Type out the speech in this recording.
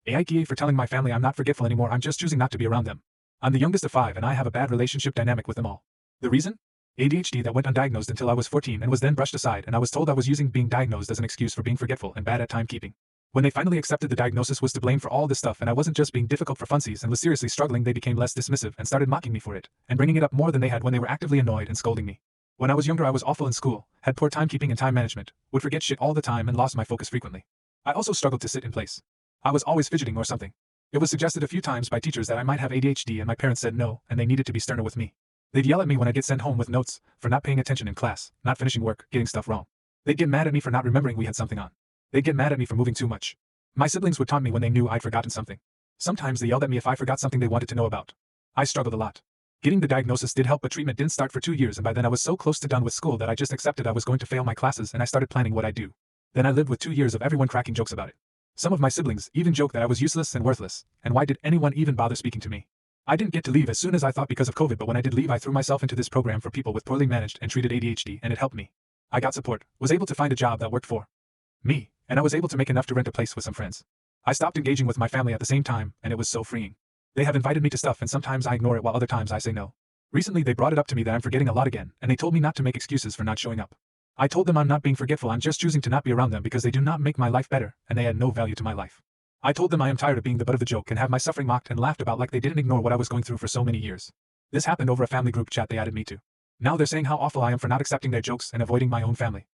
AITA for telling my family I'm not forgetful anymore. I'm just choosing not to be around them. I'm the youngest of 5 and I have a bad relationship dynamic with them all. The reason? ADHD that went undiagnosed until I was 14 and was then brushed aside, and I was told I was using being diagnosed as an excuse for being forgetful and bad at timekeeping. When they finally accepted the diagnosis was to blame for all this stuff and I wasn't just being difficult for funsies and was seriously struggling, they became less dismissive and started mocking me for it, and bringing it up more than they had when they were actively annoyed and scolding me. When I was younger I was awful in school, had poor timekeeping and time management, would forget shit all the time and lost my focus frequently. I also struggled to sit in place. I was always fidgeting or something. It was suggested a few times by teachers that I might have ADHD and my parents said no, and they needed to be sterner with me. They'd yell at me when I get sent home with notes, for not paying attention in class, not finishing work, getting stuff wrong. They'd get mad at me for not remembering we had something on. They'd get mad at me for moving too much. My siblings would taunt me when they knew I'd forgotten something. Sometimes they yelled at me if I forgot something they wanted to know about. I struggled a lot. Getting the diagnosis did help, but treatment didn't start for 2 years, and by then I was so close to done with school that I just accepted I was going to fail my classes and I started planning what I'd do. Then I lived with 2 years of everyone cracking jokes about it. Some of my siblings even joked that I was useless and worthless, and why did anyone even bother speaking to me? I didn't get to leave as soon as I thought because of COVID, but when I did leave I threw myself into this program for people with poorly managed and treated ADHD, and it helped me. I got support, was able to find a job that worked for me, and I was able to make enough to rent a place with some friends. I stopped engaging with my family at the same time, and it was so freeing. They have invited me to stuff and sometimes I ignore it while other times I say no. Recently they brought it up to me that I'm forgetting a lot again, and they told me not to make excuses for not showing up. I told them I'm not being forgetful, I'm just choosing to not be around them because they do not make my life better, and they add no value to my life. I told them I am tired of being the butt of the joke and have my suffering mocked and laughed about like they didn't ignore what I was going through for so many years. This happened over a family group chat they added me to. Now they're saying how awful I am for not accepting their jokes and avoiding my own family.